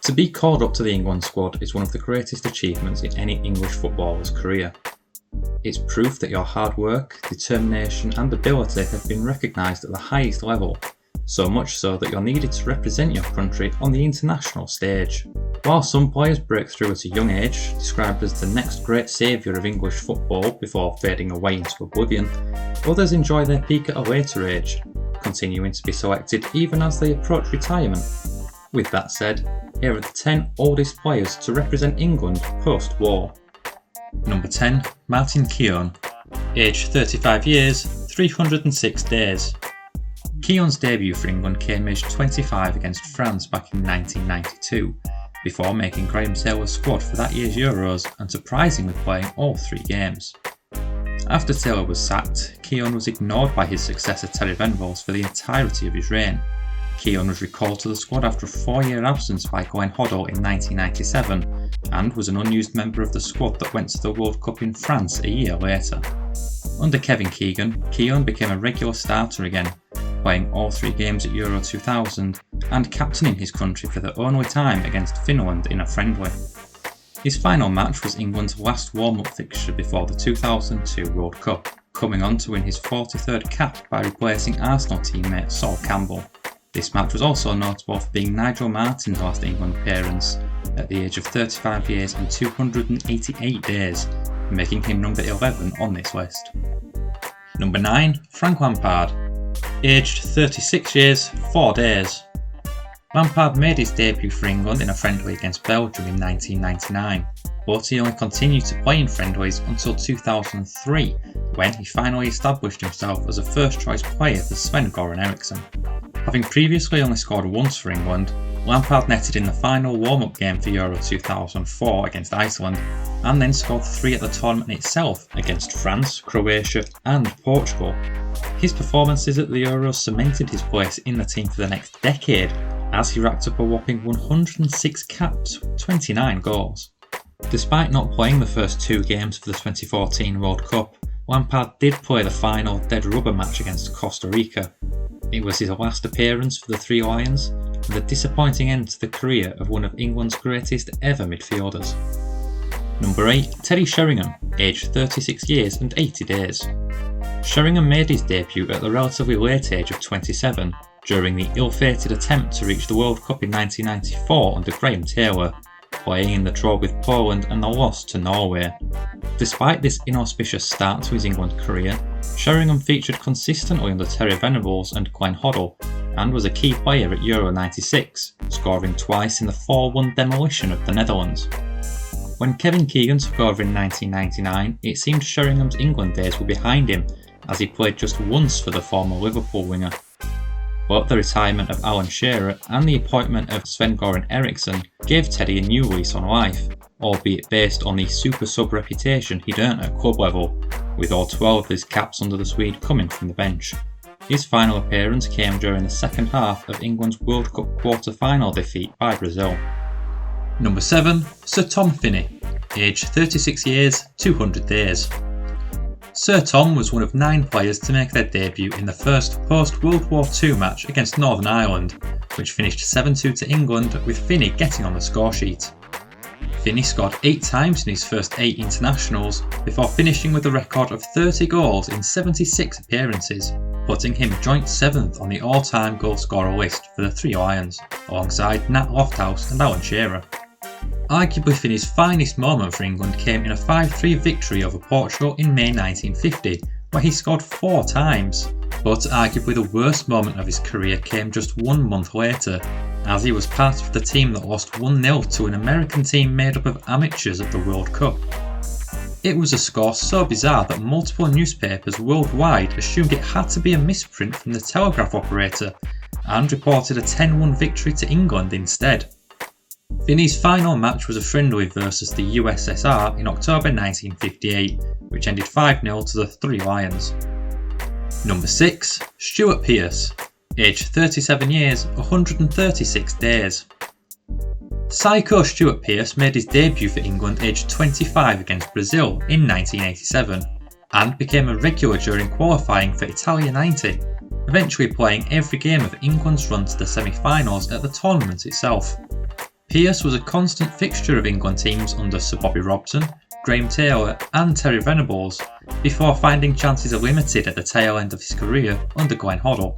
To be called up to the England squad is one of the greatest achievements in any English footballer's career. It's proof that your hard work, determination and ability have been recognised at the highest level, so much so that you're needed to represent your country on the international stage. While some players break through at a young age, described as the next great saviour of English football before fading away into oblivion, others enjoy their peak at a later age, continuing to be selected even as they approach retirement. With that said, here are the 10 oldest players to represent England post-war. Number 10, Martin Keown, aged 35 years, 306 days. Keown's debut for England came aged 25 against France back in 1992, before making Graham Taylor's squad for that year's Euros and surprisingly playing all 3 games. After Taylor was sacked, Keown was ignored by his successor Terry Venables for the entirety of his reign. Keown was recalled to the squad after a 4-year absence by Glenn Hoddle in 1997 and was an unused member of the squad that went to the World Cup in France a year later. Under Kevin Keegan, Keown became a regular starter again, playing all 3 games at Euro 2000 and captaining his country for the only time against Finland in a friendly. His final match was England's last warm-up fixture before the 2002 World Cup, coming on to win his 43rd cap by replacing Arsenal teammate Sol Campbell. This match was also notable for being Nigel Martyn's last England appearance, at the age of 35 years and 288 days, making him number 11 on this list. Number 9, Frank Lampard, aged 36 years, 4 days. Lampard made his debut for England in a friendly against Belgium in 1999, but he only continued to play in friendlies until 2003, when he finally established himself as a first-choice player for Sven-Göran Eriksson. Having previously only scored once for England, Lampard netted in the final warm-up game for Euro 2004 against Iceland, and then scored 3 at the tournament itself against France, Croatia and Portugal. His performances at the Euros cemented his place in the team for the next decade, as he racked up a whopping 106 caps with 29 goals. Despite not playing the first 2 games for the 2014 World Cup, Lampard did play the final dead rubber match against Costa Rica. It was his last appearance for the Three Lions, and a disappointing end to the career of one of England's greatest ever midfielders. Number 8, Teddy Sheringham, aged 36 years and 80 days. Sheringham made his debut at the relatively late age of 27, during the ill-fated attempt to reach the World Cup in 1994 under Graham Taylor, playing in the draw with Poland and the loss to Norway. Despite this inauspicious start to his England career, Sheringham featured consistently under Terry Venables and Glenn Hoddle, and was a key player at Euro 96, scoring twice in the 4-1 demolition of the Netherlands. When Kevin Keegan took over in 1999, it seemed Sheringham's England days were behind him, as he played just once for the former Liverpool winger. But the retirement of Alan Shearer and the appointment of Sven-Göran Eriksson gave Teddy a new lease on life, albeit based on the super sub reputation he'd earned at club level, with all 12 of his caps under the Swede coming from the bench. His final appearance came during the second half of England's World Cup quarter-final defeat by Brazil. Number 7, Sir Tom Finney, aged 36 years, 200 days. Sir Tom was one of 9 players to make their debut in the first post-World War II match against Northern Ireland, which finished 7-2 to England, with Finney getting on the scoresheet. Finney scored 8 times in his first 8 internationals, before finishing with a record of 30 goals in 76 appearances, putting him joint 7th on the all-time goalscorer list for the Three Lions, alongside Nat Lofthouse and Alan Shearer. Arguably Finney's finest moment for England came in a 5-3 victory over Portugal in May 1950, where he scored 4 times. But arguably the worst moment of his career came just 1 month later, as he was part of the team that lost 1-0 to an American team made up of amateurs at the World Cup. It was a score so bizarre that multiple newspapers worldwide assumed it had to be a misprint from the telegraph operator, and reported a 10-1 victory to England instead. Finney's final match was a friendly versus the USSR in October 1958, which ended 5-0 to the Three Lions. Number 6, Stuart Pearce, aged 37 years, 136 days. Psycho Stuart Pearce made his debut for England aged 25 against Brazil in 1987, and became a regular during qualifying for Italia 90, eventually playing every game of England's run to the semi-finals at the tournament itself. Pearce was a constant fixture of England teams under Sir Bobby Robson, Graham Taylor and Terry Venables, before finding chances are limited at the tail end of his career under Glenn Hoddle.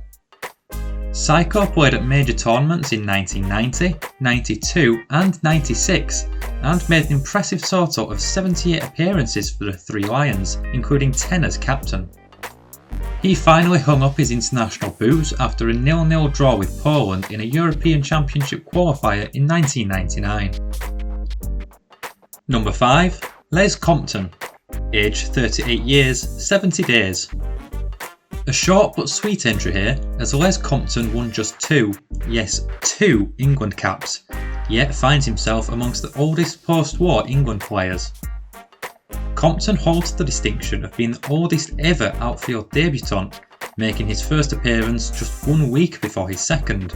Psycho played at major tournaments in 1990, 92 and 96 and made an impressive total of 78 appearances for the Three Lions, including 10 as captain. He finally hung up his international boots after a 0-0 draw with Poland in a European Championship qualifier in 1999. Number 5. Les Compton, age 38 years, 70 days. A short but sweet entry here, as Les Compton won just two England caps, yet finds himself amongst the oldest post-war England players. Compton holds the distinction of being the oldest ever outfield debutant, making his first appearance just 1 week before his second,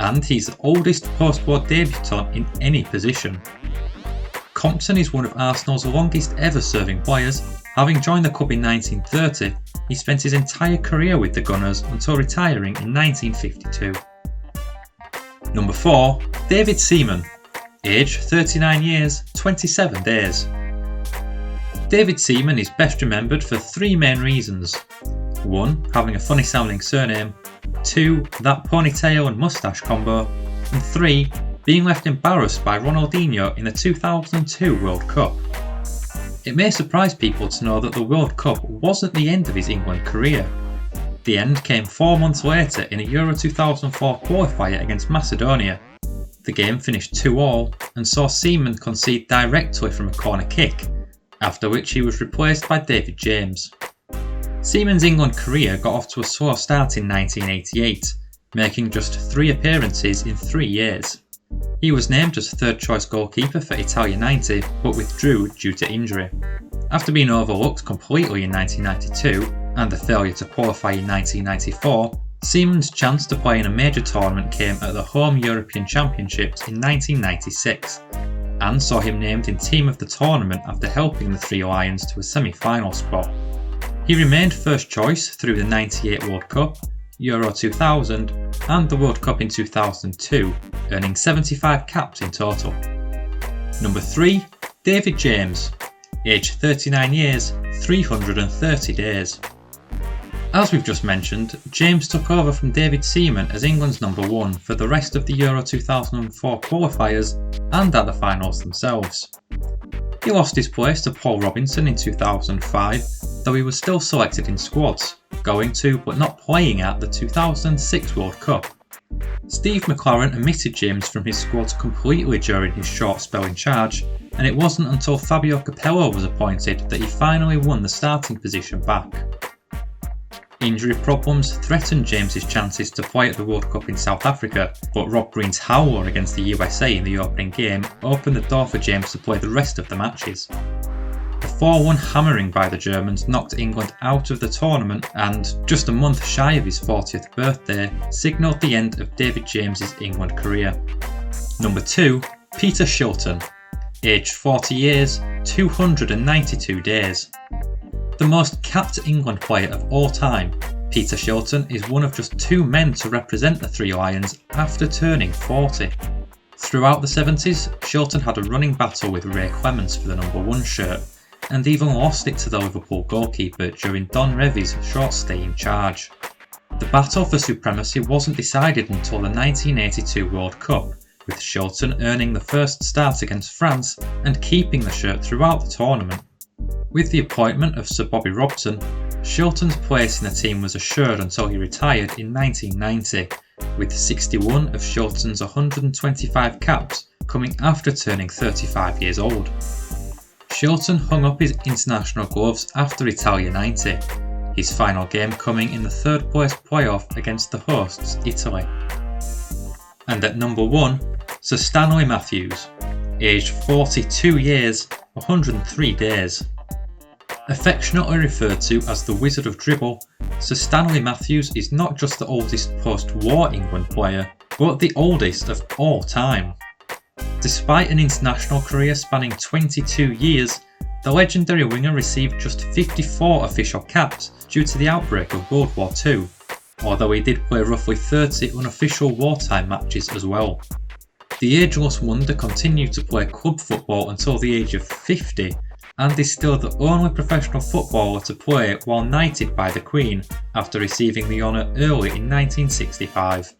and he's the oldest post-war debutant in any position. Compton is one of Arsenal's longest ever serving players. Having joined the club in 1930, he spent his entire career with the Gunners until retiring in 1952. Number 4. David Seaman, age 39 years, 27 days. David Seaman is best remembered for 3 main reasons. 1. Having a funny sounding surname. 2. That ponytail and moustache combo. And 3. Being left embarrassed by Ronaldinho in the 2002 World Cup. It may surprise people to know that the World Cup wasn't the end of his England career. The end came 4 months later in a Euro 2004 qualifier against Macedonia. The game finished 2-2 and saw Seaman concede directly from a corner kick, after which he was replaced by David James. Seaman's England career got off to a slow start in 1988, making just 3 appearances in 3 years. He was named as third choice goalkeeper for Italia 90 but withdrew due to injury. After being overlooked completely in 1992 and the failure to qualify in 1994, Seaman's chance to play in a major tournament came at the Home European Championships in 1996 and saw him named in team of the tournament after helping the Three Lions to a semi-final spot. He remained first choice through the 98 World Cup, Euro 2000 and the World Cup in 2002, earning 75 caps in total. Number 3. David James, age 39 years, 330 days. As we've just mentioned, James took over from David Seaman as England's number 1 for the rest of the Euro 2004 qualifiers and at the finals themselves. He lost his place to Paul Robinson in 2005, though he was still selected in squads, going to but not playing at the 2006 World Cup. Steve McLaren omitted James from his squads completely during his short spell in charge, and it wasn't until Fabio Capello was appointed that he finally won the starting position back. Injury problems threatened James's chances to play at the World Cup in South Africa, but Rob Green's howler against the USA in the opening game opened the door for James to play the rest of the matches. A 4-1 hammering by the Germans knocked England out of the tournament and, just a month shy of his 40th birthday, signalled the end of David James's England career. Number 2. Peter Shilton, aged 40 years, 292 days. The most capped England player of all time, Peter Shilton is one of just 2 men to represent the Three Lions after turning 40. Throughout the 70s, Shilton had a running battle with Ray Clemence for the number 1 shirt, and even lost it to the Liverpool goalkeeper during Don Revie's short stay in charge. The battle for supremacy wasn't decided until the 1982 World Cup, with Shilton earning the first start against France and keeping the shirt throughout the tournament. With the appointment of Sir Bobby Robson, Shilton's place in the team was assured until he retired in 1990, with 61 of Shilton's 125 caps coming after turning 35 years old. Shilton hung up his international gloves after Italia 90, his final game coming in the 3rd place playoff against the hosts Italy. And at number 1, Sir Stanley Matthews, aged 42 years, 103 days. Affectionately referred to as the Wizard of Dribble, Sir Stanley Matthews is not just the oldest post-war England player, but the oldest of all time. Despite an international career spanning 22 years, the legendary winger received just 54 official caps due to the outbreak of World War II, although he did play roughly 30 unofficial wartime matches as well. The ageless wonder continued to play club football until the age of 50 and is still the only professional footballer to play while knighted by the Queen after receiving the honour early in 1965.